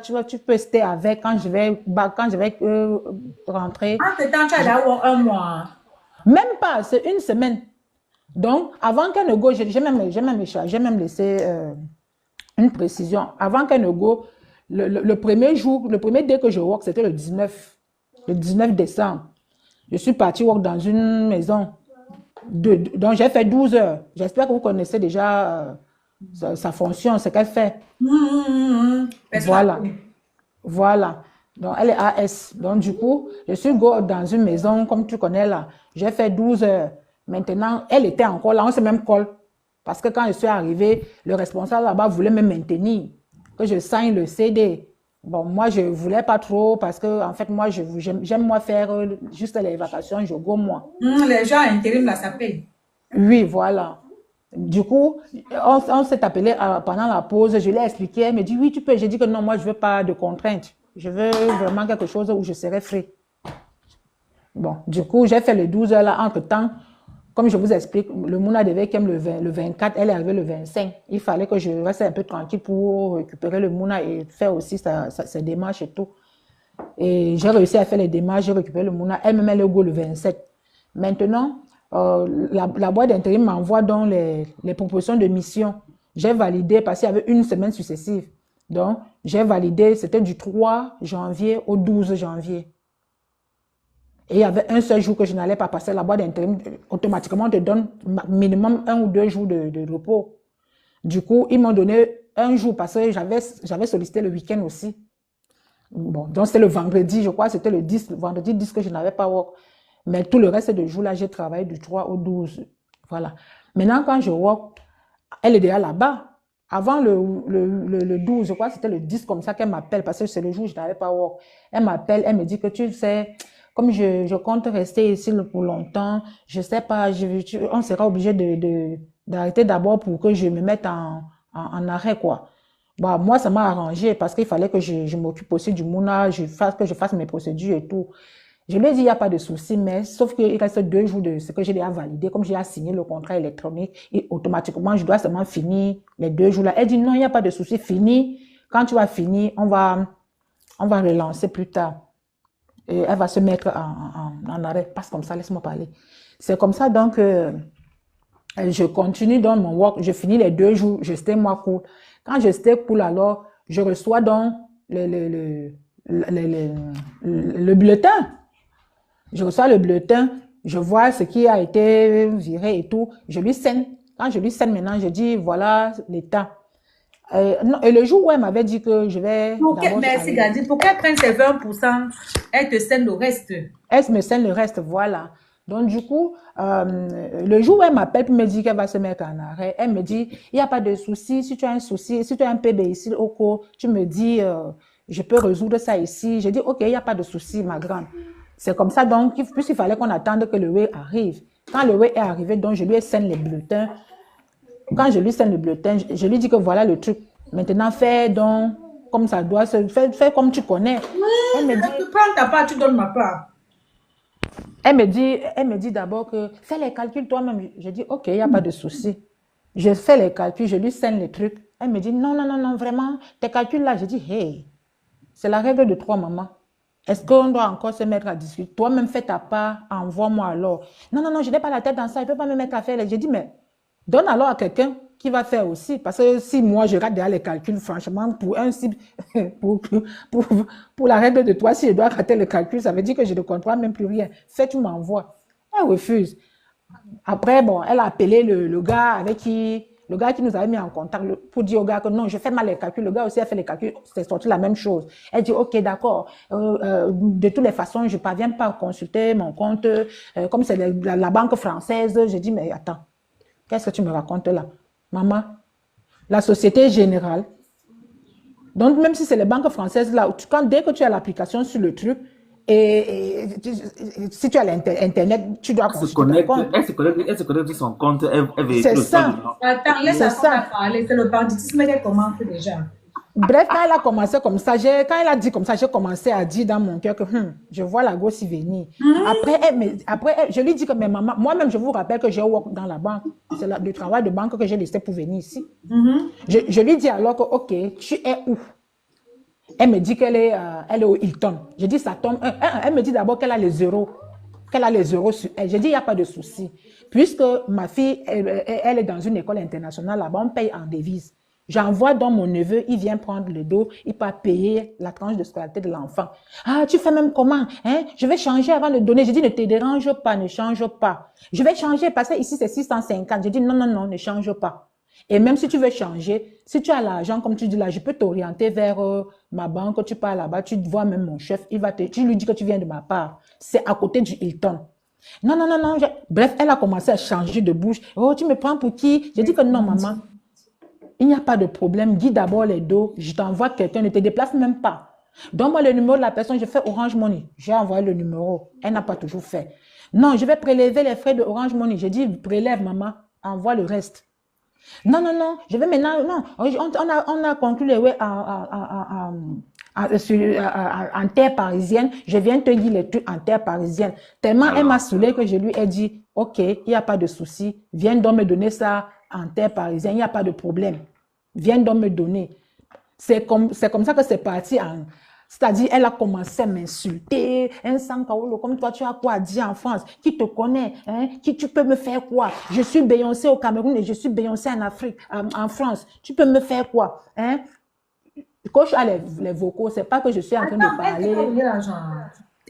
tu peux rester avec quand je vais rentrer. Entre-temps, tu as d'avoir un mois. Même pas, c'est une semaine. Donc, avant qu'elle ne go, j'ai même laissé une précision. Avant qu'elle ne go, le premier jour, le premier day que je work, c'était le 19 décembre. Je suis partie work dans une maison. Donc, j'ai fait 12 heures. J'espère que vous connaissez déjà sa fonction, ce qu'elle fait. Voilà. Voilà. Donc, elle est AS. Donc, du coup, je suis dans une maison, comme tu connais là. J'ai fait 12 heures. Maintenant, elle était encore là. On se même colle. Parce que quand je suis arrivée, le responsable là-bas voulait me maintenir. Que je signe le CD. Bon, moi, je ne voulais pas trop parce que, en fait, moi, j'aime moi faire juste les vacations, je go moi. Les gens intérim là, ça paye. Oui, voilà. Du coup, on s'est appelé pendant la pause, je l'ai expliqué, elle me dit oui, tu peux. J'ai dit que non, moi, je ne veux pas de contraintes. Je veux vraiment quelque chose où je serai free. Bon, du coup, j'ai fait les 12 heures là. Entre-temps, comme je vous explique, le Mouna devait comme le 24, elle est arrivée le 25. Il fallait que je reste un peu tranquille pour récupérer le Mouna et faire aussi ses démarches et tout. Et j'ai réussi à faire les démarches, j'ai récupéré le Mouna. Elle-même, elle est au go le 27. Maintenant, la boîte d'intérim m'envoie donc les propositions de mission. J'ai validé parce qu'il y avait une semaine successive. Donc, j'ai validé, c'était du 3 janvier au 12 janvier. Et il y avait un seul jour que je n'allais pas passer. La boîte d'intérim, automatiquement, te donne minimum 1 ou 2 jours de repos. Du coup, ils m'ont donné un jour parce que j'avais sollicité le week-end aussi. Bon, donc c'est le vendredi, je crois, c'était le vendredi 10 que je n'avais pas work. Mais tout le reste de jours-là, j'ai travaillé du 3 au 12. Voilà. Maintenant, quand je work, elle est déjà là-bas. Avant le 12, je crois que c'était le 10 comme ça qu'elle m'appelle parce que c'est le jour où je n'avais pas work. Elle m'appelle, elle me dit que tu sais, comme je compte rester ici pour longtemps, je sais pas, on sera obligé d'arrêter d'abord pour que je me mette en arrêt, quoi. Bah, moi, ça m'a arrangé parce qu'il fallait que je m'occupe aussi du Mouna, que je fasse mes procédures et tout. Je lui ai dit, il n'y a pas de souci, mais sauf qu'il reste 2 jours de ce que j'ai déjà validé. Comme j'ai signé le contrat électronique, et automatiquement, je dois seulement finir les 2 jours-là. Elle dit, non, il n'y a pas de souci, fini. Quand tu vas finir, on va relancer plus tard. Et elle va se mettre en arrêt. Passe comme ça, laisse-moi parler. C'est comme ça, donc, je continue dans mon work. Je finis les 2 jours, je stay moi cool. Quand je stay cool, alors, je reçois donc le bulletin. Je reçois le bulletin, je vois ce qui a été viré et tout. Je lui scène. Quand je lui scène maintenant, je dis, voilà l'état. Non, et le jour où elle m'avait dit que je vais d'abord... Merci Gadi. Pour qu'elle prenne ses 20%, elle te scène le reste. Elle me scène le reste, voilà. Donc, du coup, le jour où elle m'appelle pour me dire qu'elle va se mettre en arrêt, elle me dit, il n'y a pas de souci. Si tu as un souci, si tu as un PB ici au cours, tu me dis, je peux résoudre ça ici. Je dis, OK, il n'y a pas de souci, ma grande. C'est comme ça, donc, puisqu'il fallait qu'on attende que le way arrive. Quand le way est arrivé, donc, je lui scène les bulletins. Quand je lui scène le bulletin, je lui dis que voilà le truc. Maintenant, fais donc comme ça doit se faire, fais comme tu connais. Elle me dit, tu prends ta part, tu donnes ma part. Elle me dit d'abord que fais les calculs toi-même. Je dis, OK, il n'y a pas de souci. Je fais les calculs, je lui scène les trucs. Elle me dit, non, non, non, non, vraiment, tes calculs là. Je dis, hey, c'est la règle de 3, maman. Est-ce qu'on doit encore se mettre à discuter? Toi-même, fais ta part, envoie-moi alors. Non, non, non, je n'ai pas la tête dans ça, je ne peux pas me mettre à faire. J'ai dit, mais donne alors à quelqu'un qui va faire aussi. Parce que si moi, je rate derrière les calculs, franchement, pour la règle de 3, si je dois rater le calcul, ça veut dire que je ne comprends même plus rien. Fais, tu m'envoies. Elle refuse. Après, bon, elle a appelé le gars avec qui... Le gars qui nous avait mis en contact pour dire au gars que non, je fais mal les calculs. Le gars aussi a fait les calculs, c'est sorti la même chose. Elle dit, OK, d'accord. De toutes les façons, je ne parviens pas à consulter mon compte. Comme c'est la banque française, je dis, mais attends, qu'est-ce que tu me racontes là? Maman, la Société Générale. Donc, même si c'est les banques françaises, là, dès que tu as l'application sur le truc, si tu as l'Internet, tu dois consulter ton compte. Elle se connecte sur son compte, elle c'est ça. Attends, laisse ça parler, c'est le banditisme qu'elle commence déjà. Bref, quand elle a commencé comme ça, quand elle a dit comme ça, j'ai commencé à dire dans mon cœur que je vois la gosse y venir. Après, je lui dis que mais maman, moi-même, je vous rappelle que j'ai work dans la banque. C'est le travail de banque que j'ai laissé pour venir ici. Je lui dis alors que, OK, tu es où? Elle me dit elle est au Hilton. Je dis, ça tombe. Elle me dit d'abord qu'elle a les euros. Qu'elle a les euros sur elle. J'ai dit, il n'y a pas de souci. Puisque ma fille, elle est dans une école internationale, là-bas, on paye en devise. J'envoie donc mon neveu, il vient prendre le dos, il peut payer la tranche de scolarité de l'enfant. Ah, tu fais même comment? Hein? Je vais changer avant de donner. Je dis, ne te dérange pas, ne change pas. Je vais changer parce que ici, c'est 650. Je dis, non, non, non, ne change pas. Et même si tu veux changer, si tu as l'argent, comme tu dis là, je peux t'orienter vers ma banque, tu pars là-bas, tu vois même mon chef, tu lui dis que tu viens de ma part. C'est à côté du Hilton. Non, non, non, non. Bref, elle a commencé à changer de bouche. Oh, tu me prends pour qui? J'ai dit que non, maman. Il n'y a pas de problème. Guide d'abord les dos. Je t'envoie quelqu'un. Ne te déplace même pas. Donne-moi le numéro de la personne. Je fais Orange Money. J'ai envoyé le numéro. Elle n'a pas toujours fait. Non, je vais prélever les frais de Orange Money. J'ai dit, prélève, maman. Envoie le reste. Non, non, non. Je vais maintenant. Non. On a conclu les ouais en terre parisienne. Je viens te dire les trucs en terre parisienne. Tellement elle m'a saoulé que je lui ai dit, OK, il n'y a pas de souci. Viens donc me donner ça en terre parisienne, il n'y a pas de problème. Viens donc me donner. C'est comme ça que c'est parti. C'est-à-dire, elle a commencé à m'insulter. Un sang kaolo, comme toi, tu as quoi à dire en France? Qui te connaît? Hein? Tu peux me faire quoi? Je suis Beyoncé au Cameroun et je suis Beyoncé en Afrique, en France. Tu peux me faire quoi? Hein? Quand je suis les vocaux, c'est pas que je suis en train de parler.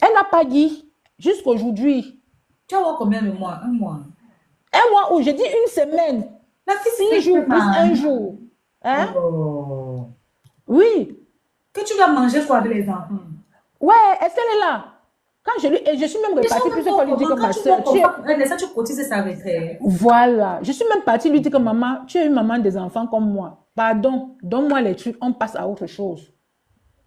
Elle n'a pas dit. Jusqu'aujourd'hui. Tu as combien de mois? Un mois? Un mois où? J'ai dit une semaine. 6 jours plus un jour. Hein? Oh. Oui. Que tu vas manger quoi avec les enfants? Ouais, est-ce qu'elle est là? Quand je suis même repartie plusieurs fois lui dire que ma soeur, tu cotises sa retraite. Voilà. Je suis même partie lui dire que maman, tu es une maman des enfants comme moi. Pardon, donne-moi les trucs, on passe à autre chose.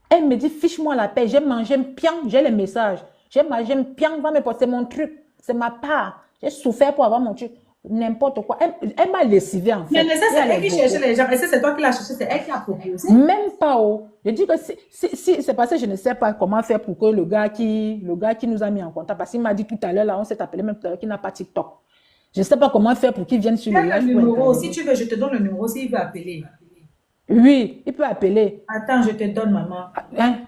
Elle me dit, fiche-moi la paix, j'ai mangé bien, j'ai les messages. J'ai mangé bien, va me porter mon truc. C'est ma part. J'ai souffert pour avoir mon truc. N'importe quoi. Elle m'a lessivé en fait. Mais c'est elle qui cherchait les gens. Et c'est toi qui l'as cherché, c'est elle qui a proposé. Même pas. Oh. Je dis que si c'est parce que je ne sais pas comment faire pour que le gars qui nous a mis en contact, parce qu'il m'a dit tout à l'heure, là, on s'est appelé même tout à l'heure, qu'il n'a pas TikTok. Je ne sais pas comment faire pour qu'il vienne sur le live. Numéro. Si tu veux, je te donne le numéro s'il veut appeler. Oui, il peut appeler. Attends, je te donne, maman. Hein?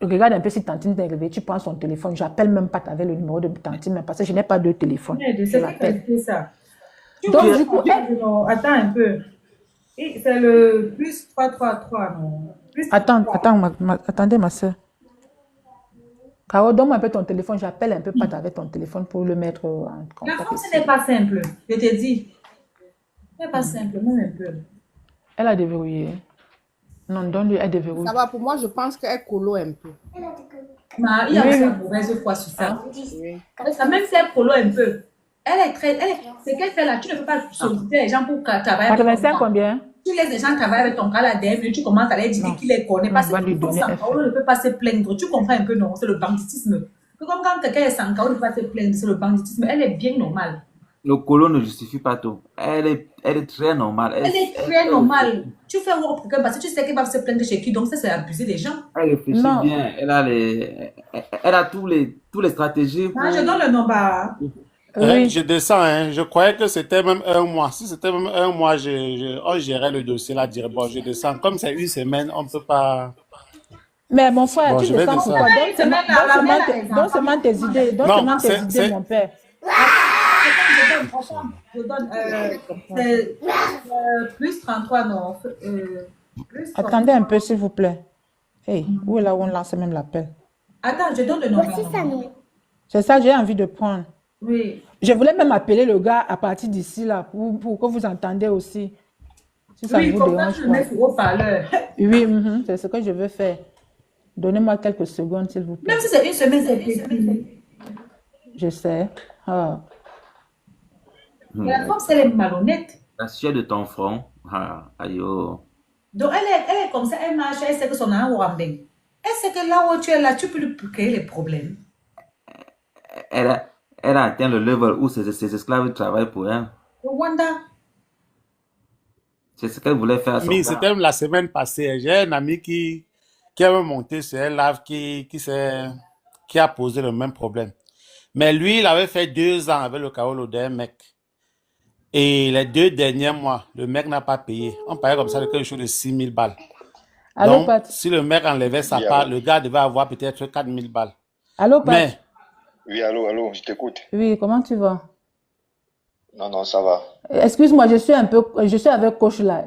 Regarde un peu si Tantine t'est réveillée, tu prends son téléphone. J'appelle même pas avec le numéro de Tantine, parce que je n'ai pas de téléphone. C'est qui fait ça. Donc, du coup, attends un peu. C'est le plus 333, non? Attendez, ma soeur. Caro, donne-moi un peu ton téléphone. J'appelle un peu Pat avec ton téléphone pour le mettre en contact. La femme, ce n'est pas simple. Je te dis. Ce n'est pas simple, même un peu. Elle a déverrouillé. Non, donne-lui, elle déverrouille. Ça va, pour moi, je pense qu'elle colo un peu. Il y a aussi une mauvaise foi sur ça. Oui. Ça même si elle colo un peu. C'est qu'elle fait là, tu ne peux pas solliciter les gens pour travailler. 85 combien? Tu laisses les gens travailler avec ton cas la dernière, tu commences à leur dire qui les connaît. Parce que on ne peut pas se plaindre. Tu comprends un peu, non? C'est le banditisme. Comme quand quelqu'un est sans cas, on ne peut pas se plaindre, c'est le banditisme. Elle est bien normale. Le colo ne justifie pas tout. Elle est très normale. Elle est très normale. Tu fais voir pour quelqu'un parce que tu sais qu'elle va se plaindre chez qui, donc ça, c'est abuser des gens. Elle réfléchit bien. Elle a tous les stratégies. Pour... Je donne le nombre. Oui. Je descends, hein. Je croyais que c'était même un mois. Si c'était même un mois, on gérait le dossier là, dire bon, je descends. Comme c'est une semaine, on ne peut pas. Mais mon frère, tu descends pourquoi? Donne seulement tes idées. Donne seulement tes idées, mon père. Je donne plus 33, non. Attendez un peu, s'il vous plaît. Hey, où est là où on lance même l'appel? Attends, je donne le nombre. C'est ça, j'ai envie de prendre. Oui. Je voulais même appeler le gars à partir d'ici là pour que vous entendez aussi. Si ça vous dérange pas. Oui, c'est ce que je veux faire. Donnez-moi quelques secondes, s'il vous plaît. Même si c'est une semaine, c'est petit. Je sais. Ah. Mais la femme, c'est elle est malhonnête. La sueur de ton front. Aïe. Donc, elle est comme ça, elle marche, elle sait que son âme est bien. Elle sait que là où tu es là, tu peux lui créer les problèmes. Elle a atteint le level où ses esclaves travaillent pour elle. Rwanda. C'est ce qu'elle voulait faire. Oui, c'était même la semaine passée. J'ai un ami qui avait monté sur un live qui a posé le même problème. Mais lui, il avait fait 2 ans avec le Kaolo d'un mec. Et les 2 derniers mois, le mec n'a pas payé. On parlait comme ça de quelque chose de 6 000 balles. Allô, Donc, Pat. si le mec enlevait sa Oui, part, allô. le gars devait avoir peut-être 4000 balles. Allô, Pat. Mais, Oui, allô, je t'écoute. Oui, comment tu vas? Non, ça va. Excuse-moi, je suis avec coach là.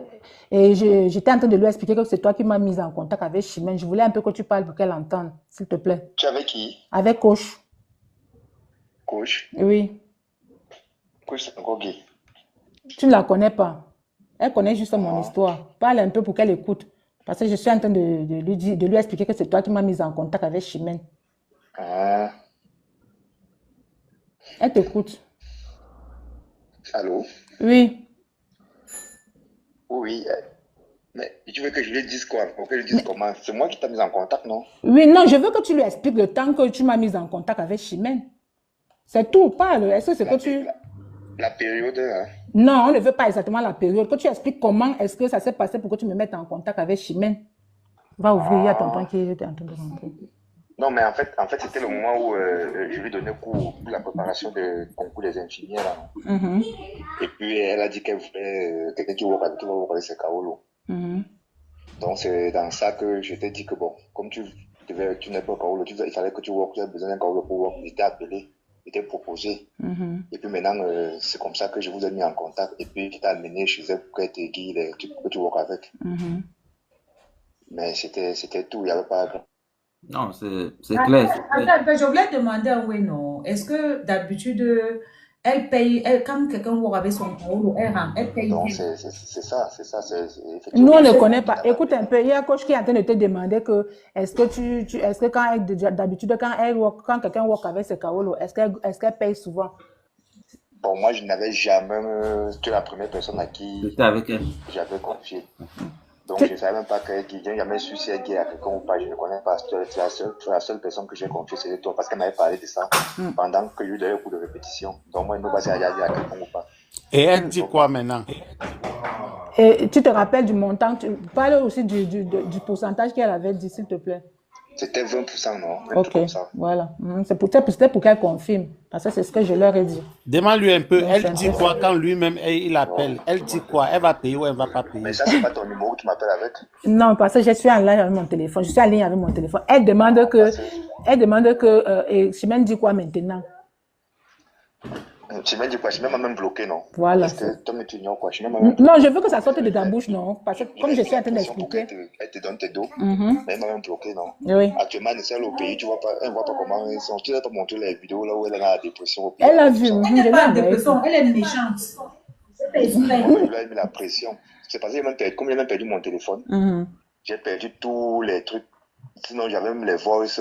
Et j'étais en train de lui expliquer que c'est toi qui m'as mise en contact avec Chimène. Je voulais un peu que tu parles pour qu'elle entende, s'il te plaît. Tu es avec qui? Avec coach. Coach? Oui. Coach, c'est encore qui? Tu ne la connais pas. Elle connaît juste mon Ah, histoire. Parle un peu pour qu'elle écoute. Parce que je suis en train de lui expliquer que c'est toi qui m'as mise en contact avec Chimène. ah, Elle t'écoute. allô? Oui. Oui, mais tu veux que je lui dise quoi? Ou que je lui dise comment? C'est moi qui t'ai mis en contact, non? Oui, non, je veux que tu lui expliques le temps que tu m'as mise en contact avec Chimène. C'est tout. Parle. Est-ce que c'est que La, tu... la, la période, hein? Non, on ne veut pas exactement la période. Que tu expliques comment est-ce que ça s'est passé pour que tu me mettes en contact avec Chimène. Va ouvrir, il y a tonton Ah. qui était en train de rentrer. Non, mais en fait, c'était le moment où je lui donnais cours pour la préparation du concours des infirmières, là, non? Mhm, Et puis, elle a dit qu'elle voulait quelqu'un qui va work avec ses Kaolo. mhm, Donc, c'est dans ça que je t'ai dit que, bon, comme tu n'es pas Kaolo, il fallait que tu work, tu as besoin d'un Kaolo pour work. Il t'ai appelé, il t'ai proposé. mhm. Et puis maintenant, c'est comme ça que je vous ai mis en contact. Et puis, je t'ai amené chez elle pour qu'elle te guide, que tu work avec. Mhm. Mais c'était tout, il n'y avait pas... Non, c'est clair. Attends, je voulais demander à oui, non. Est-ce que d'habitude, elle paye, quand quelqu'un voit avec son parole, elle paye Donc, bien? c'est ça, Nous, effectivement, on ne c'est connaît ça qui pas. n'a pas Écoute un payé. peu, il y a un coach qui est en train de te demander que est-ce que est-ce que quand d'habitude, quand quelqu'un work avec ses Kaolo, est-ce qu'elle paye souvent? Bon, moi, je n'avais jamais... tu es la première personne à qui J'étais avec elle. j'avais confié. Donc, Tu- je ne savais même pas qu'elle guide. Je n'ai jamais su si elle guide à quelqu'un ou pas. Je ne connais pas. Tu es la seule personne que j'ai confiée, c'était toi, parce qu'elle m'avait parlé de ça pendant que je lui donnais le coup de répétition. Donc, moi, je ne sais pas si elle a dit à quelqu'un ou pas. et elle dit Donc, quoi maintenant? Et tu te rappelles du montant, tu parles aussi du pourcentage qu'elle avait dit, s'il te plaît. c'était 20%, non? Un truc Ok, comme ça. voilà. C'était pour qu'elle confirme. Parce que c'est ce que je leur ai dit. Demande-lui un peu, Donc, elle c'est dit intéressant. quoi quand lui-même il appelle? Elle dit quoi? Elle va payer ou elle va pas Mais payer? ça, c'est pas ton numéro que tu m'appelles avec. Non, parce que je suis en ligne avec mon téléphone. Je suis en ligne avec mon téléphone. Elle demande Parce que et Chimène dit quoi maintenant? que tu m'as dit quoi? Je suis même bloqué, non? Voilà. Parce que toi, tu ignores quoi? Je suis même bloqué. Non, je veux que ça sorte de ta bouche, non? Parce que comme je suis en train l'impression pour d'expliquer. elle te donne tes dos, Mhm. mais elle m'a même bloqué, non? Oui. Actuellement, elle est seule au pays, tu vois pas, elle voit pas comment ils sont. Tu n'as pas montré les vidéos là où elle est dans la dépression au pays. Elle a tout vu. ça. Mhm, Elle je n'est l'ai pas en envoyé. dépression, elle est méchante. C'est pas exprès. Moi, je lui ai mis la pression. C'est parce que comme j'ai même perdu mon téléphone, Mhm. j'ai perdu tous les trucs. Sinon, j'avais même les voices.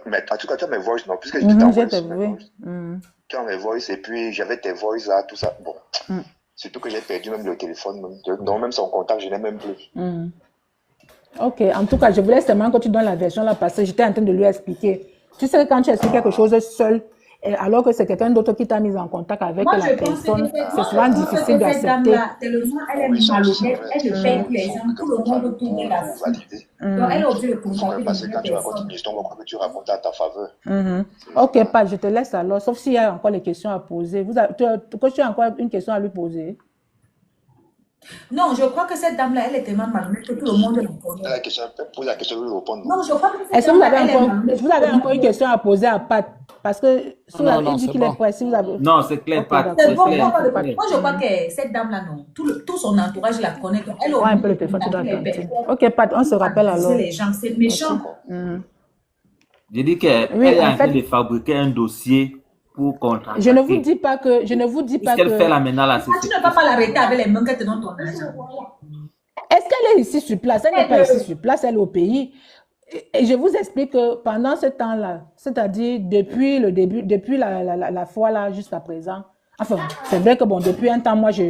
Mais en tout cas, tu as mes voices, non? Puisque je t'ai Mhm, envoyé j'ai sur mes vu. voices. Mhm. Tu as mes voices et puis j'avais tes voices là, tout ça. Bon. Mhm. Surtout que j'ai perdu même le téléphone. Donc, même son contact, je n'ai même plus. Mhm. Ok, en tout cas, je voulais seulement que tu donnes la version là parce que j'étais en train de lui expliquer. Tu sais, quand tu expliques quelque chose seul, alors que c'est quelqu'un d'autre qui t'a mis en contact avec Moi, la je pense personne, que c'est souvent difficile cette d'accepter. dame-là, tellement elle est Oui, ça, c'est malhonnête, vrai. elle ne paye plus les gens, tout le monde tourne la Pour fout. valider. Donc, elle a obligé de Il faut même contacter parce une que quand vraie tu racontes personne. une histoire, on croit que tu racontes à ta faveur. Mhm. C'est Ok, ça. Pat, je te laisse alors, sauf s'il y a encore des questions à poser. Tu as encore une question à lui poser? Non, je crois que cette dame-là, elle est tellement malhonnête que tout le monde la connaît. Pose la question, je vais répondre. Non, je crois que cette Est-ce que vous dame-là, avez elle est encore, malhonnête. vous avez encore une question à poser à Pat? Parce que si vous Non, avez, non, il dit c'est qu'il est bon. prêt. Si vous avez... Non, c'est clair, Ok, pas. d'accord. C'est C'est bon, clair, moi, c'est clair. je crois que cette dame-là, non. Tout son entourage la connaît. Donc, elle a Ouais, un peu obligé le de téléphone, tu dois contacter les attendre. personnes, Ok, Pat, on se rappelle abuser alors. les gens. C'est méchant. Mhm. J'ai dit qu'elle Oui, est en en train de fait, fabriquer un dossier pour je ne vous contre-attaquer. dis pas que, je ne vous dis pas Puisqu'elle fait que, là maintenant, là, Ah, tu ne peux pas l'arrêter avec les mains qu'elle te donne ton argent. est-ce qu'elle est ici sur place? Elle n'est pas ici sur place, elle est au pays. Et je vous explique que pendant ce temps-là, c'est-à-dire depuis le début, depuis la fois là jusqu'à présent, enfin, c'est vrai que bon, depuis un temps, moi, je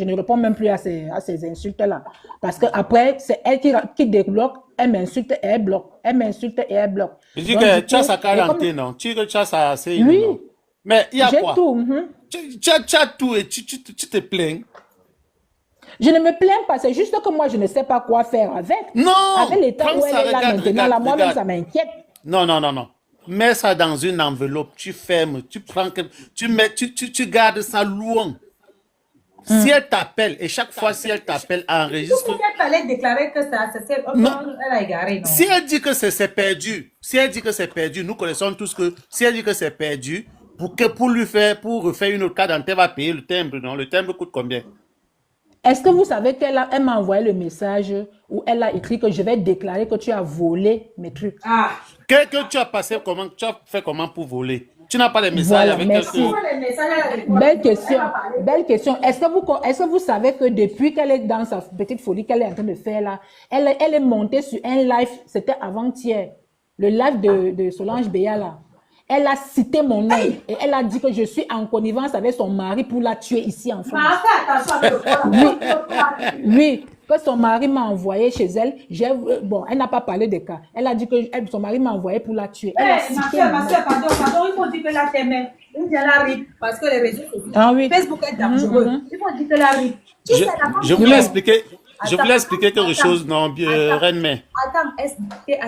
ne réponds même plus à ces insultes-là. Parce que après, c'est elle qui débloque, elle m'insulte et elle bloque. Elle m'insulte et elle bloque. Je dis Donc, que du tu as coup, sa et comme quarantaine, non? Tu dis que tu as sa CI, non? oui, Mais il y a j'ai quoi? tout. Mhm. Tu as tout et tu te plains. Je ne me plains pas, c'est juste que moi, je ne sais pas quoi faire avec. Avec Non! l'état Prends où elle ça, est là regarde, maintenant, là, regarde, moi-même, regarde. ça m'inquiète. Non, non, non, non. Mets ça dans une enveloppe, tu fermes, tu prends, tu gardes ça loin. Si elle t'appelle, et chaque fois si elle t'appelle, enregistre. Elle fallait déclarer que ça, c'est elle a égaré, non? Si elle dit que c'est perdu, si elle dit que c'est perdu, nous connaissons tous que si elle dit que c'est perdu, pour refaire une autre carte d'identité, elle va payer le timbre, non? Le timbre coûte combien? Est-ce que vous savez elle m'a envoyé le message où elle a écrit que je vais déclarer que tu as volé mes trucs. Ah. Que tu as passé comment, tu as fait comment pour voler? Tu n'as pas les messages Voilà, avec merci. Belle question. Belle question. Est-ce que vous savez que depuis qu'elle est dans sa petite folie qu'elle est en train de faire là, elle est montée sur un live, c'était avant-hier, le live de Solange Béa là. Elle a cité mon nom et elle a dit que je suis en connivence avec son mari pour la tuer ici en France. Oui, que son mari m'a envoyé chez elle. Bon, elle n'a pas parlé des cas. Elle a dit que son mari m'a envoyé pour la tuer. Elle a cité ma soeur, pardon, il faut dire que la t'aimait. Ou bien la rip, parce que les réseaux sociaux, Facebook est dangereux. Il faut dire que la rip. Je voulais expliquer. Je voulais expliquer quelque chose, non, Reine Mère. Attends, expliquer.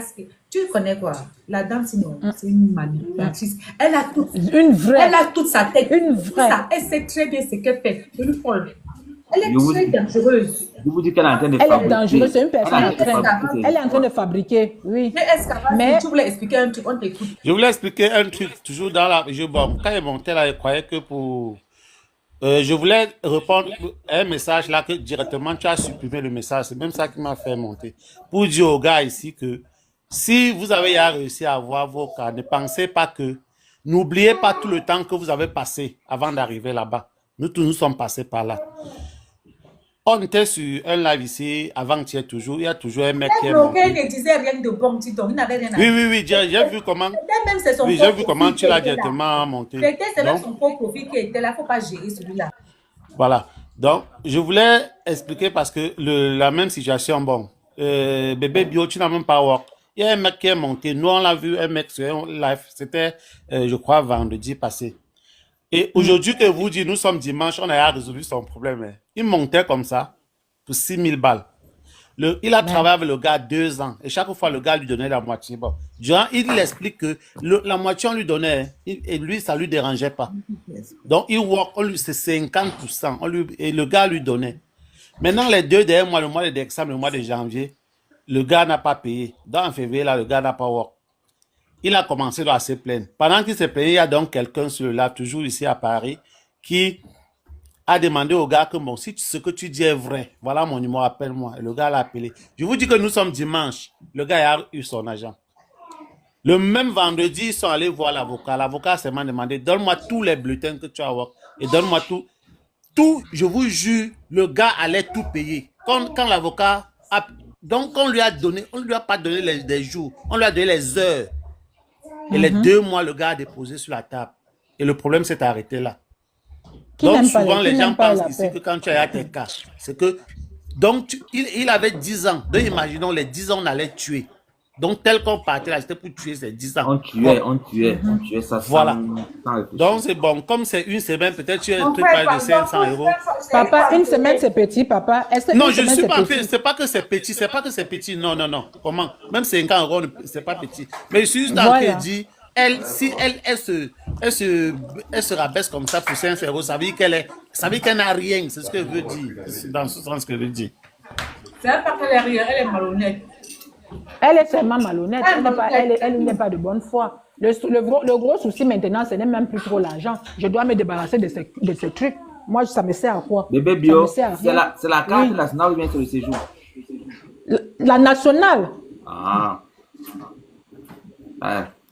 Tu connais quoi? La dame, c'est une manipulatrice. Elle a toute. Une vraie. Elle a toute sa tête. Une vraie. Elle sait très bien ce qu'elle fait. Elle est très dangereuse. Je vous dis qu'elle est en train de Elle fabriquer. est dangereuse, c'est une personne elle est en train de fabriquer, oui. Mais tu voulais expliquer un truc, on t'écoute. Je voulais expliquer un truc, toujours dans la... Bon, quand elle montait là, elle croyait que pour... je voulais répondre à un message là que directement tu as supprimé le message. C'est même ça qui m'a fait monter. Pour dire aux gars ici que si vous avez réussi à avoir vos cas, ne pensez pas que... N'oubliez pas tout le temps que vous avez passé avant d'arriver là-bas. Nous tous, nous sommes passés par là. On était sur un live ici, avant-hier toujours, il y a toujours un mec qui est monté. Il ne disait rien de bon, il n'avait rien à dire. Oui, j'ai vu comment... Oui, j'ai vu comment tu l'as directement monté. C'est même son propre profil qui était là, il ne faut pas gérer celui-là. Voilà. Donc, je voulais expliquer parce que la même situation, bon, bébé bio, tu n'as même pas work. Il y a un mec qui est monté. Nous, on l'a vu, un mec sur un live. C'était, je crois, vendredi passé. Et aujourd'hui que vous dites, nous sommes dimanche, on a résolu son problème. Il montait comme ça pour 6 000 balles. Il a travaillé avec le gars 2 ans. Et chaque fois, le gars lui donnait la moitié. Bon, durant, il explique que la moitié, on lui donnait. Et lui, ça ne lui dérangeait pas. Donc, il work, c'est 50%. Et le gars lui donnait. Maintenant, les 2 derniers mois, le mois de décembre, le mois de janvier, le gars n'a pas payé. Dans février, là, le gars n'a pas work. Il a commencé à se plaindre. Pendant qu'il se plaignait, il y a donc quelqu'un sur le live, toujours ici à Paris, qui a demandé au gars que bon, si ce que tu dis est vrai, voilà mon numéro, appelle-moi. Et le gars l'a appelé. Je vous dis que nous sommes dimanche. Le gars a eu son agent. Le même vendredi, ils sont allés voir l'avocat. L'avocat s'est demandé, donne-moi tous les bulletins que tu as work et donne-moi tout. Tout, je vous jure, le gars allait tout payer. Quand l'avocat a... Donc, on lui a pas donné les jours, on lui a donné les heures. Et les 2 mois, le gars a déposé sur la table. Et le problème s'est arrêté là. Donc, souvent, les gens pensent ici que quand tu as tes cas, c'est que... Donc, il avait 10 ans. Donc, imaginons, les 10 ans, on allait tuer. Donc, tel qu'on partait là, c'était pour tuer ces 10 ans. On tuait ça. Voilà. Donc, c'est bon. Comme c'est une semaine, peut-être tu es un truc de 500 euros. Papa, une semaine, c'est petit, papa. Non, je ne suis pas fait. C'est pas que c'est petit. C'est pas que c'est petit. Non. Comment? Même 50 euros, c'est pas petit. Mais je suis juste en train de dire, si elle se rabaisse comme ça pour 500 euros, ça veut dire qu'elle n'a rien. C'est ce que je veux dire. C'est dans ce sens que je veux dire. C'est pas qu'elle est rien, elle est malhonnête. Elle est seulement malhonnête. Elle n'est pas de bonne foi. Le gros souci maintenant, ce n'est même plus trop l'argent. Je dois me débarrasser de ces trucs. Moi, ça me sert à quoi? Bébé bio, c'est la carte nationale ou bien c'est le séjour? La nationale. Ah.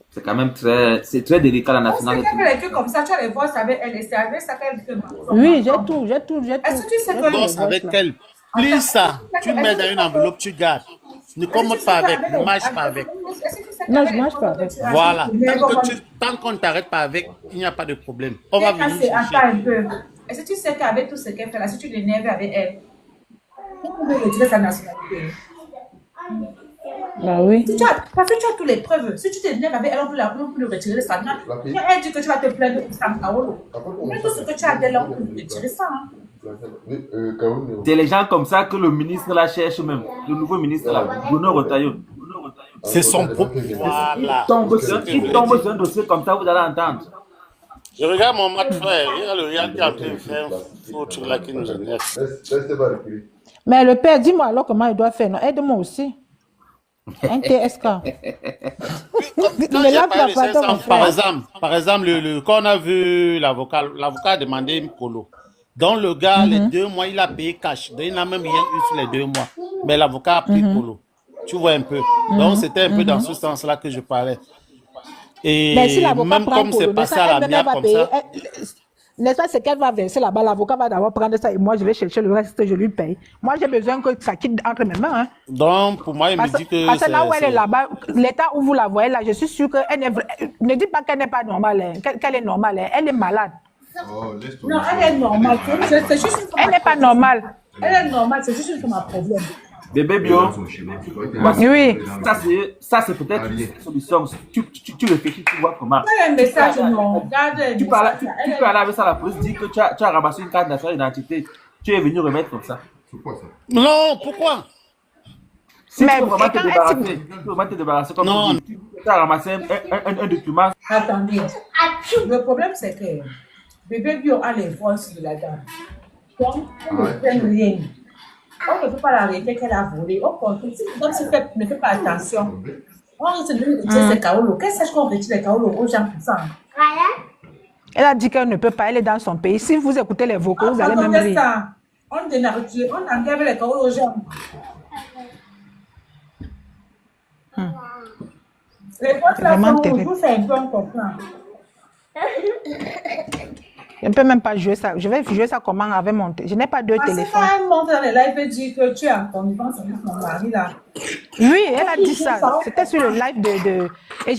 C'est quand même très délicat la nationale. C'est que les trucs comme ça, tu vas les voir avec elle et c'est avec ça qu'elle fait. Oui, j'ai tout. Est-ce que tu sais que avec elle, plus ça, tu mets dans une enveloppe, tu gardes. Ne commente pas avec, ne marche pas avec. Non, je ne marche pas avec. Voilà. Tant qu'on ne t'arrête pas avec, il n'y a pas de problème. On va venir chercher. Attends un peu. Est-ce que tu sais qu'avec tout ce qu'elle fait là, si tu l'énerves avec elle, on peut retirer sa nationalité? Bah oui. Parce que tu as toutes les preuves. Si tu t'énerves avec elle, on peut le retirer de sa nationalité. Elle dit que tu vas te plaindre pour Sam Kaolo. Mais tout ce que tu as d'elle, on peut retirer ça. C'est les gens comme ça que le ministre la cherche même. Le nouveau ministre là, Bruno Retailleau. C'est son propre. Voilà. Il tombe sur un dossier comme ça, vous allez entendre. Je regarde mon match frère. Il y a le Real qui est en train de faire un faux truc là qui nous énerve. Laissez pas reculer. Mais le père, dis-moi alors comment il doit faire. Non, aide-moi aussi. Un TSK. Quand Mais j'ai là, tu parlé de as pas 500, mon frère. par exemple, quand on a vu l'avocat a demandé une colo. Donc le gars, les 2 mois, il a payé cash. Donc il n'a même rien eu sur les 2 mois. Mais l'avocat a pris colo. Tu vois un peu. Donc c'était un peu dans ce sens-là que je parlais. Mais si Et l'avocat même prend comme c'est colo, passé ça, à la elle-même, elle mienne va comme payer. ça. N'est-ce pas, c'est qu'elle va verser là-bas. L'avocat va d'abord prendre ça et moi, je vais chercher le reste, je lui paye. Moi, j'ai besoin que ça quitte entre mes mains. Hein. Donc pour moi, il me dit que Parce que là où elle est là-bas, l'état où vous la voyez là, je suis sûre qu'elle n'est. Ne dites pas qu'elle n'est pas normale, hein, qu'elle est normale. Hein. Elle est malade. Oh, laisse Non, elle est normale. C'est juste une Elle n'est pas normale. Elle est normale, c'est juste une femme à problème. Bébé bio, Oui. ça c'est peut-être une solution. Tu réfléchis, tu vois comment. Elle a un message, non. Regarde, Tu peux aller avec ça à la police, dire que tu as ramassé une carte nationale d'identité. Tu es venu remettre comme ça. C'est quoi ça? Non, pourquoi? Si Mais tu peux vraiment te quand débarrasser, tu peux vraiment te débarrasser comme Non. tu as ramassé un document. Attendez. Le problème, c'est que bébé bio a les forces de la dame. Donc, on ne fait rien. On ne peut pas l'arrêter qu'elle a volé. Au contraire, si la dame ne fait pas attention, on risque de retirer ses kaolos. Qu'est-ce qu'on retire les kaolos aux gens pour ça? Elle a dit qu'elle ne peut pas, elle est dans son pays. Si vous écoutez les vocaux, vous allez même rire. Ça. On enlève les kaolos aux gens. Les forces là Vraiment sont terrible. vous, c'est un peu incompréhensible. Je ne peux même pas jouer ça. Je vais jouer ça comment avec mon téléphone. Je n'ai pas deux Parce que téléphones. quand elle monte dans les lives et dit que tu es en connivence avec son mari là. Oui, elle a dit ça. C'était sur le live de... Et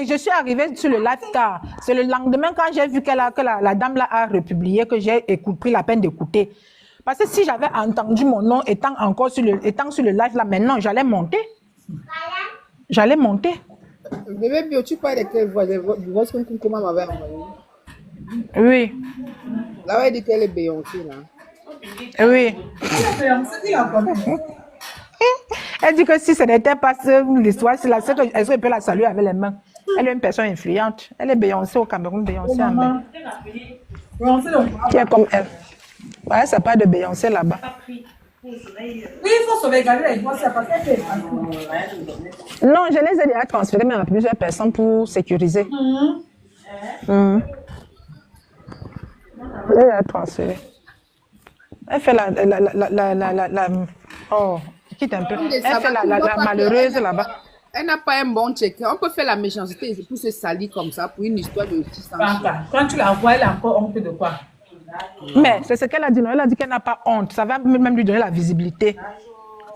je suis arrivée sur le live tard. C'est le lendemain quand j'ai vu que la dame là a republié, que j'ai pris la peine d'écouter. Parce que si j'avais entendu mon nom étant sur le live là, maintenant, j'allais monter. J'allais monter. Bébé bio, tu parles de quelle voix? Le voix que comment m'avait envoyé. Oui, Là où elle dit qu'elle est Beyoncé là. oui. Elle dit que si ce n'était pas l'histoire, c'est la seule que est-ce qu'elle peut la saluer avec les mains. Elle est une personne influente. Elle est Beyoncé au Cameroun, Beyoncé en main. Qui est comme elle. Ouais, ça part de Beyoncé là-bas. Oui, il faut sauvegarder les voix, c'est parce qu'elle fait. Non, je les ai déjà transférés même à plusieurs personnes pour sécuriser. Je les ai déjà transférés. Elle fait oh, quitte un peu. Elle fait la malheureuse là-bas. Elle n'a pas un bon check. On peut faire la méchanceté pour se salir comme ça pour une histoire de 600 jours. Quand tu la vois, elle a encore honte de quoi? Mais c'est ce qu'elle a dit. Non, elle a dit qu'elle n'a pas honte. Ça va même lui donner la visibilité.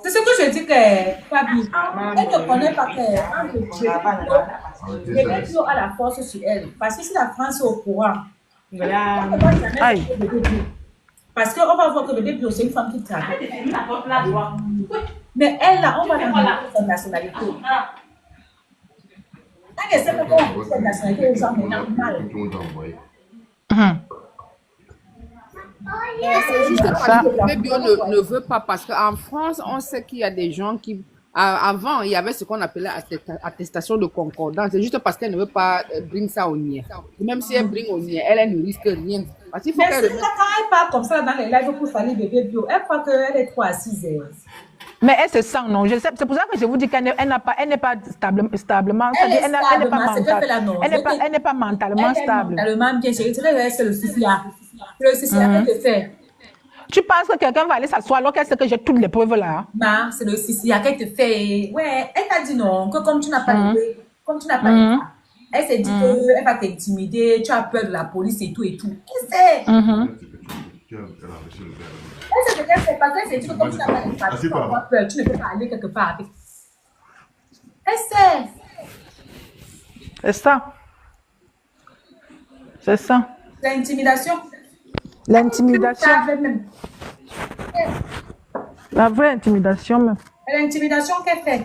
C'est ce que je dis que Fabi, elle ne connaît pas que Bébé Bio a la force sur elle. Parce que si la France est au courant, Aïe. parce qu'on va voir que Bébé Bio, c'est une femme qui travaille. Mais elle, là, on va demander sa nationalité. Elle essaie de voir sa nationalité aux gens, mais normal. C'est juste parce que Bébé Bio ne veut pas. Parce qu'en France, on sait qu'il y a des gens qui. Avant, il y avait ce qu'on appelait attestation de concordance. C'est juste parce qu'elle ne veut pas bring ça au nier. Même si elle bring au nier, elle ne risque rien. Parce qu'il faut Mais qu'elle si quand elle part comme ça dans les lives pour salir Bébé Bio, elle croit qu'elle est trop assise. Mais elle se sent, non. C'est pour ça que je vous dis qu'elle n'est pas stablement. Elle est Elle n'est pas stable, c'est mentale. que la non. Elle n'est pas mentalement stable. Mentalement bien, chérie. C'est le souci là. Le souci là qu'elle te fait. Tu penses que quelqu'un va aller s'asseoir alors qu'elle sait que j'ai toutes les preuves là? Non, c'est le souci là qu'elle te fait. Ouais, elle t'a dit non, que comme tu n'as pas de comme tu n'as pas de elle s'est dit qu'elle va t'intimider, tu as peur de la police et tout et tout. Qui sait? Elle sait ce qu'elle fait parce qu'elle s'est dit que comme tu n'as pas de papier, tu n'as pas peur, tu ne peux pas aller quelque part avec. Elle sait. C'est ça. C'est ça. L'intimidation. L'intimidation. La vraie intimidation même. L'intimidation qu'elle fait.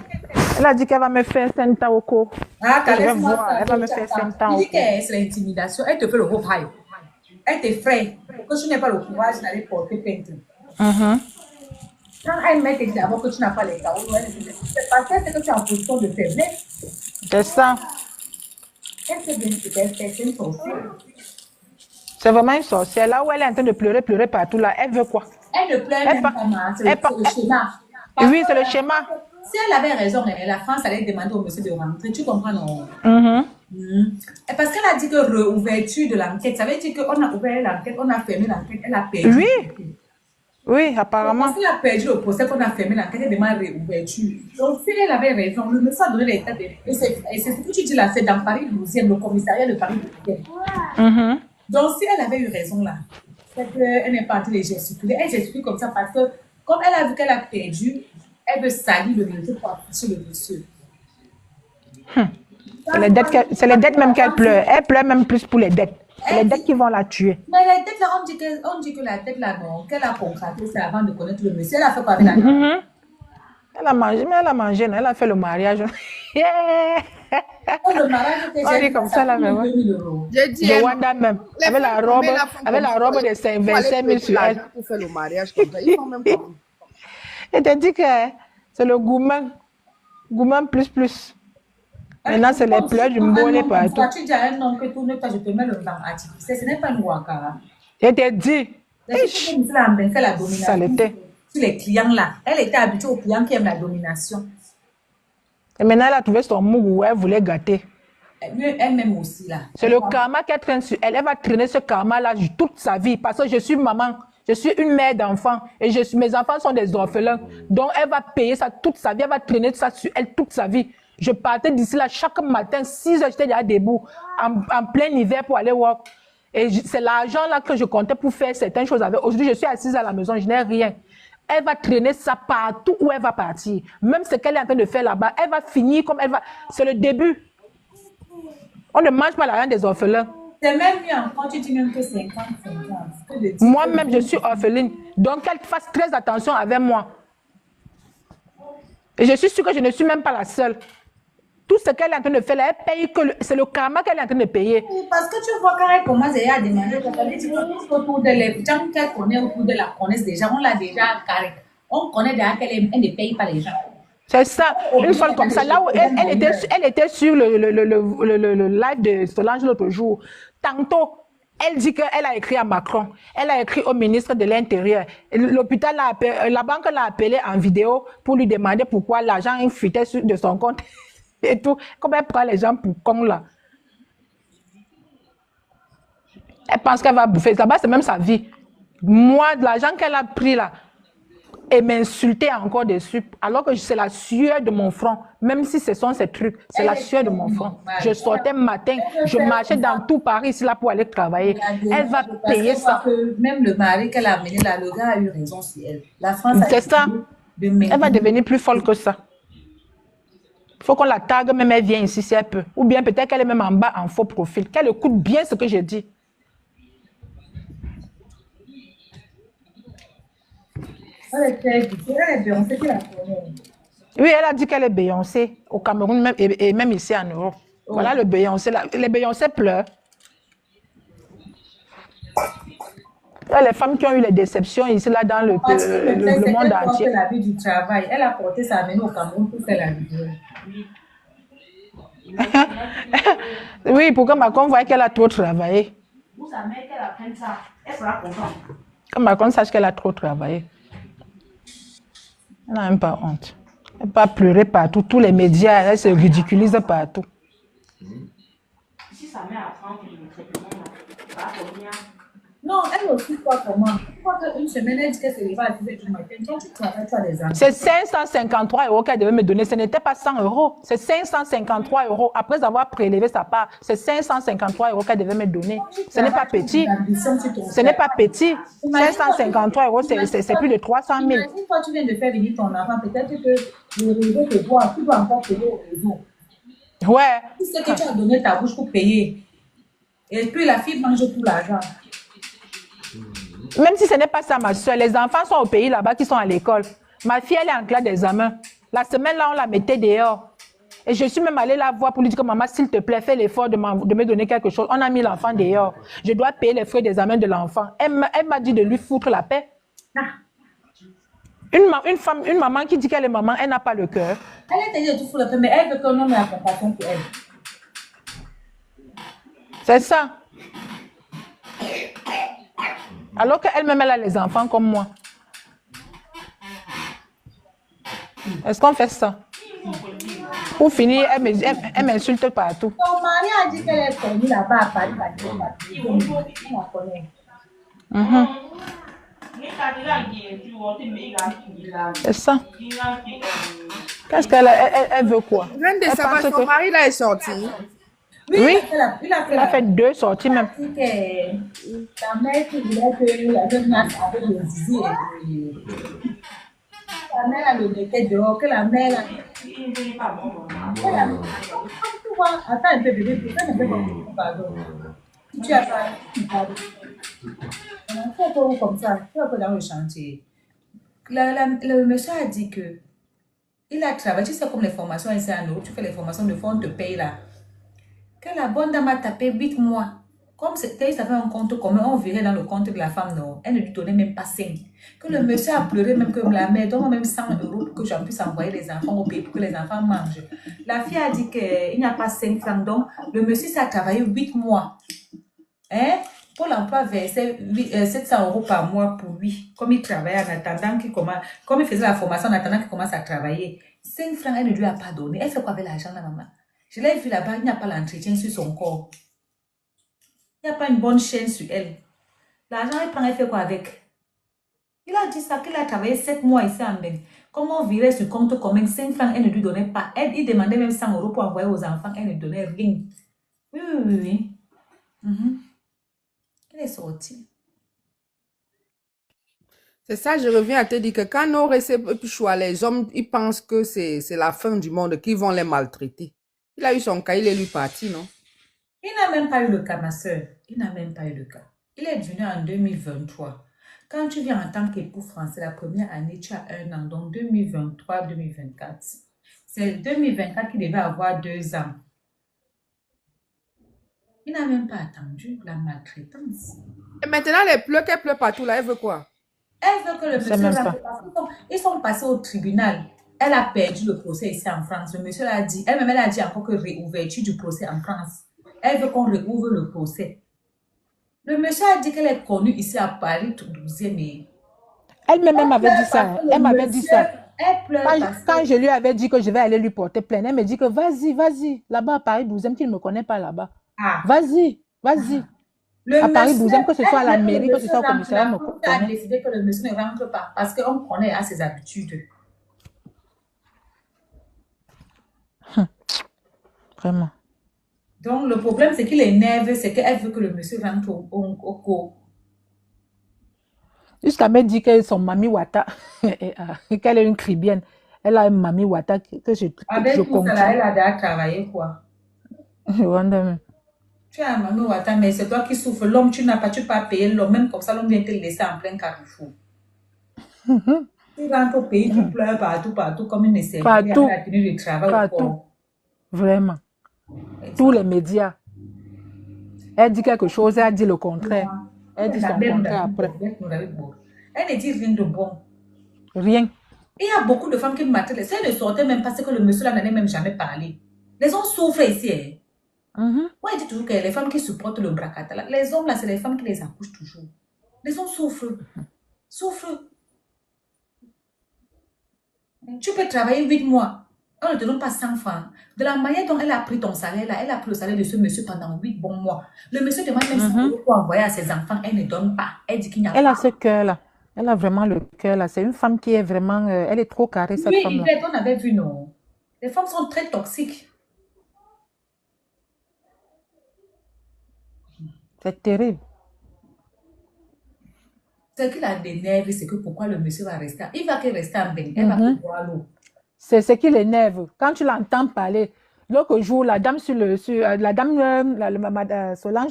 Elle a dit qu'elle va me faire Senta au cours. Ah, Je vais voir, elle va me faire Senta au Il dit cours. que c'est l'intimidation. Elle te fait le gros paille. Elle t'effraie. Pour que tu n'aies pas le courage d'aller porter plainte. Quand elle met d'abord que tu n'as pas les carreaux, c'est parce qu'elle sait que tu es en position de faiblesse. C'est ça. Elle sait bien ce qu'elle fait, c'est une sorcière. C'est vraiment une sorcière. Là où elle est en train de pleurer partout, là, elle veut quoi? Elle ne pleure Elle même pas- pas, ma, c'est elle le, pas- c'est le schéma. Parce Oui, c'est le que schéma. si elle avait raison, la France allait demander au monsieur de rentrer. Tu comprends, non? Mhm. Et parce qu'elle a dit que réouverture de l'enquête, ça veut dire qu'on a ouvert l'enquête, on a fermé l'enquête, elle a perdu. Oui. Oui, apparemment. Parce qu'elle a perdu le procès, qu'on a fermé l'enquête, elle demande réouverture. Donc, si elle avait raison, le monsieur a donné les têtes. Et c'est ce que tu dis là, c'est dans Paris 12e, le commissariat de Paris 12e. Mhm. Donc, si elle avait eu raison là, c'est qu'elle n'est pas en train de gesticuler. Elle gesticule comme ça parce que, comme elle a vu qu'elle a perdu, elle veut salir le vérité pour afficher le monsieur. C'est les dettes même qu'elle pleure. Elle pleure même plus pour les dettes. C'est les dettes qui vont la tuer. Mais la tête là, on dit que la tête là, non, qu'elle a contracté, c'est avant de connaître le monsieur. Elle a fait quoi avec la Mhm. Elle a mangé, mais elle a mangé, non, elle a fait le mariage. Yeah. Le mariage était On dit comme ça, là, mais ouais. 2000 €. J'ai dit, De Wanda même. les Avec la femmes, robe, mais la femme avec la comme robe ça, de il faut aller 25 000 prêter sur l'argent elle. pour faire le mariage comme ça. Ils font même pas. Et te dit que c'est le gourmand. Gourmand plus. Maintenant, c'est les pleurs du mbonné partout. Tu dis à un homme que tourne toi, je te mets le vent artificiel. Ce n'est pas une wakara. Et te dit, C'est ce que la fait la domination. saleté. Sur les clients là. Elle était habituée aux clients qui aiment la domination. Et maintenant, elle a trouvé son mou où elle voulait gâter. Elle-même aussi là. C'est le karma qu'elle traîne sur elle. Elle va traîner ce karma-là toute sa vie. Parce que je suis maman. Je suis une mère d'enfants. Et mes enfants sont des orphelins. Donc, elle va payer ça toute sa vie. Elle va traîner ça sur elle toute sa vie. Je partais d'ici là chaque matin, 6 heures, j'étais déjà debout, en plein hiver pour aller work. Et c'est l'argent là que je comptais pour faire certaines choses avec. Aujourd'hui, je suis assise à la maison, je n'ai rien. Elle va traîner ça partout où elle va partir. Même ce qu'elle est en train de faire là-bas, elle va finir comme elle va. C'est le début. On ne mange pas l'argent des orphelins. C'est même mieux quand tu dis même que 50-50. Moi-même, je suis orpheline. Donc, qu'elle fasse très attention avec moi. Et je suis sûre que je ne suis même pas la seule. Tout ce qu'elle est en train de faire là, elle paye que c'est le karma qu'elle est en train de payer. Parce que tu vois, quand elle commence déjà à demander, tout autour de les gens qu'elle connaît autour de la connaissent déjà, on l'a déjà carré. On connaît déjà qu'elle ne paye pas les gens. C'est ça. Une fois comme ça, là où elle était sur le live de Solange l'autre jour, tantôt, elle dit qu'elle a écrit à Macron, elle a écrit au ministre de l'Intérieur. L'hôpital, la banque l'a appelé en vidéo pour lui demander pourquoi l'argent fuitait de son compte et tout. Comment elle prend les gens pour con là? Elle pense qu'elle va bouffer. Là-bas, c'est même sa vie. Moi, de l'argent qu'elle a pris là, et m'insulter encore dessus, alors que c'est la sueur de mon front, même si ce sont ces trucs, c'est la sueur de mon front. Je sortais matin, je marchais dans tout Paris ici là pour aller travailler. Elle va payer ça. Même le mari qu'elle a amené là, le gars a eu raison sur elle. La France a C'est ça. Elle va devenir plus folle que ça. Il faut qu'on la tague, même elle vient ici si elle peut. Ou bien peut-être qu'elle est même en bas en faux profil. Qu'elle écoute bien ce que je dis. Elle est Beyoncé qui la connaît. Oui, elle a dit qu'elle est Beyoncé au Cameroun même, et même ici en Europe. Voilà le Beyoncé. Les Beyoncé pleurent. Il y a les femmes qui ont eu les déceptions ici, là, dans le monde entier. Elle a la vie du travail. Elle a porté sa main au Cameroun pour faire la vidéo. Oui, pour que Macron voie qu'elle a trop travaillé. Vous savez qu'elle apprenne ça. Elle sera contente. Que Macron sache qu'elle a trop travaillé. Elle n'a même pas honte. Elle ne peut pas pleurer partout. Tous les médias, elle se ridiculise partout. Si sa mère apprend que le traitement, ça va combien? Non, elle aussi, quoi, comment? Je crois qu'une semaine, elle dit qu'elle se lève à 10h du matin. Quand tu travailles, tu as des amis. C'est 553 € qu'elle devait me donner. Ce n'était pas 100 €. C'est 553 €. Après avoir prélevé sa part, c'est 553 € qu'elle devait me donner. Ce n'est pas petit. Ce n'est pas petit. 553 €, c'est plus de 300 000. Une fois tu viens de faire venir ton enfant, peut-être que le réseau te voit, tu dois encore payer au réseau. Ouais. Tu sais que tu as donné ta bouche pour payer. Et puis la fille mange tout l'argent. Même si ce n'est pas ça, ma soeur, les enfants sont au pays là-bas qui sont à l'école. Ma fille, elle est en classe d'examen. La semaine là, on la mettait dehors. Et je suis même allée la voir pour lui dire que maman, s'il te plaît, fais l'effort de me donner quelque chose. On a mis l'enfant dehors. Je dois payer les frais d'examen de l'enfant. Elle m'a dit de lui foutre la paix. Une maman qui dit qu'elle est maman, elle n'a pas le cœur. Elle est dit de tout foutre la paix, mais elle veut qu'on ait la compassion pour elle. C'est ça. Alors qu'elle-même, elle a les enfants comme moi. Est-ce qu'on fait ça? Pour finir, elle m'insulte partout. Ton mari a dit qu'elle est connue là-bas à Paris. On la connaît. C'est ça. Qu'est-ce qu'elle veut quoi? Je viens de Elle savoir, pense son que- mari là est sorti. Oui, Il a elle a fait 2 sorties même. dit que ta mère qui voulait que la jeune nage avec le zizi et la mère a le mettait dehors, que la mère a... Tu vois, attends un peu bébé, attends un peu, pardon. Tu as pas... Pardon. Tu es pas comme ça, tu es pas dans le chantier. Le monsieur a dit que il a travaillé, tu sais comme les formations ici en Europe, tu fais les formations de fonds, on te paye là. Que la bonne dame a tapé 8 mois. Comme c'était, ça fait un compte commun, on virait dans le compte de la femme, non. Elle ne lui donnait même pas 5. Que le monsieur a pleuré, même que la mère donne même 100 € pour que j'en puisse envoyer les enfants au pays pour que les enfants mangent. La fille a dit qu'il n'y a pas 5 francs. Donc, le monsieur s'est travaillé 8 mois. Hein? Pôle emploi versait 700 € par mois pour lui. Comme il travaillait en attendant qu'il commence, comme il faisait la formation en attendant qu'il commence à travailler. 5 francs, elle ne lui a pas donné. Elle fait quoi avec l'argent, la maman? Je l'ai vu là-bas, il n'y a pas l'entretien sur son corps. Il n'y a pas une bonne chaîne sur elle. L'argent, elle prend, elle fait quoi avec? Il a dit ça, qu'il a travaillé 7 mois ici en Belgique. Comment on virait sur compte commun 5 francs, elle ne lui donnait pas. Il demandait même 100 € pour envoyer aux enfants, elle ne donnait rien. Oui. Elle est sortie. C'est ça, je reviens à te dire que quand nos réceptions, les hommes, ils pensent que c'est la fin du monde, qu'ils vont les maltraiter. Il a eu son cas, il est lui parti, non? Il n'a même pas eu le cas, ma soeur. Il n'a même pas eu le cas. Il est venu en 2023. Quand tu viens en tant qu'époux français, la première année, tu as 1 an, donc 2023-2024. C'est 2024 qu'il devait avoir 2 ans. Il n'a même pas attendu la maltraitance. Et maintenant, les pleurs qu'elle pleure partout, là, elle veut quoi? Elle veut que le monsieur même rentre parce qu'ils sont passés au tribunal. Elle a perdu le procès ici en France. Le monsieur l'a dit. Elle-même, elle a dit encore que réouverture du procès en France. Elle veut qu'on réouvre le procès. Le monsieur a dit qu'elle est connue ici à Paris, 12e. Mais... Elle-même m'avait dit ça. Elle m'avait dit ça. Elle pleure Quand je lui avais dit que je vais aller lui porter plainte, elle me dit que vas-y. Là-bas à Paris 12e, qu'il ne me connaît pas là-bas. Ah. Vas-y. À Paris 12e, que ce soit à la mairie, que ce soit au commissariat, elle me connaît. Elle a décidé que le monsieur ne rentre pas parce qu'on connaît à ses habitudes. Vraiment. Donc, le problème, c'est qu'il est nerveux, c'est qu'elle veut que le monsieur rentre au cours. Jusqu'à me dire que son mamie Wata, qu'elle est une cribienne. Elle a une mamie Wata que je Avec tout comprends. ça, elle a déjà travaillé, quoi. Je wonder même. Tu as un mamie Wata, mais c'est toi qui souffres. L'homme, tu peux pas payer l'homme. Même comme ça, l'homme vient te laisser en plein carrefour. Tu rentres au pays, tu pleures partout, comme une essai. Partout. La tenue de travail. Partout. Vraiment. Tous les médias. Elle dit quelque chose, elle dit le contraire. Elle dit son contraire après. Elle ne dit rien de bon. Rien. Il y a beaucoup de femmes qui maltraitent. Si elles ne sortaient même pas, c'est que le monsieur là n'en a même jamais parlé. Les hommes souffrent ici. Moi, je dis toujours que les femmes qui supportent le bracata, là, les hommes là, c'est les femmes qui les accouchent toujours. Les hommes souffrent. Tu peux travailler 8 mois. On ne te donne pas 100 francs. De la manière dont elle a pris ton salaire là, elle a pris le salaire de ce monsieur pendant 8 bons mois. Le monsieur demande même 100 € pour envoyer à ses enfants. Elle ne donne pas. Elle dit qu'il n'y a pas. Elle a ce cœur-là. Elle a vraiment le cœur-là. C'est une femme qui est vraiment... elle est trop carrée, cette femme-là. Oui, on avait vu, non. Les femmes sont très toxiques. C'est terrible. Ce qui la dénerve, c'est que pourquoi le monsieur va rester. Il va que rester en bain. Elle va que boire l'eau. C'est ce qui l'énerve. Quand tu l'entends parler, l'autre jour, la dame Solange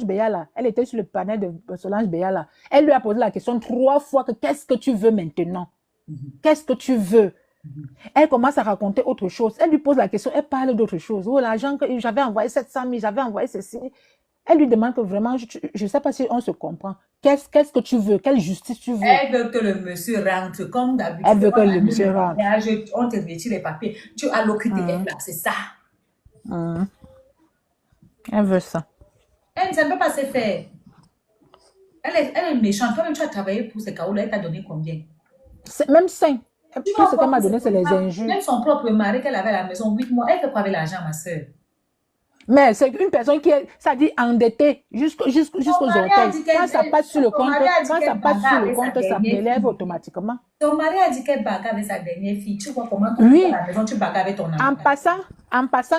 Béala, elle était sur le panel de Solange Béala. Elle lui a posé la question 3 fois que qu'est-ce que tu veux maintenant? Qu'est-ce que tu veux? Elle commence à raconter autre chose. Elle lui pose la question, elle parle d'autre chose. Oh, l'argent que j'avais envoyé 700 000, j'avais envoyé ceci. Elle lui demande que vraiment, je ne sais pas si on se comprend. Qu'est-ce que tu veux? Quelle justice tu veux? Elle veut que le monsieur rentre comme d'habitude. Elle veut que le monsieur rentre. On te retire les papiers. Tu as l'OQTF là, c'est ça. Elle veut ça. Ça ne peut pas se faire. Elle est méchante. Toi-même, tu as travaillé pour ces caots-là. Elle t'a donné combien? Même 5. Tu Tout vois ce qu'elle m'a encore donné, c'est les même injures. son propre mari qu'elle avait à la maison 8 mois, elle fait quoi avec l'argent, ma soeur? Mais c'est une personne qui est, ça dit endettée jusqu'aux orteils. Quand ça passe sur le compte, ça m'élève automatiquement. Ton mari a dit qu'elle bagarre avec sa dernière fille. Tu vois comment tu Oui. à la maison, tu bagarres avec ton En enfant. passant,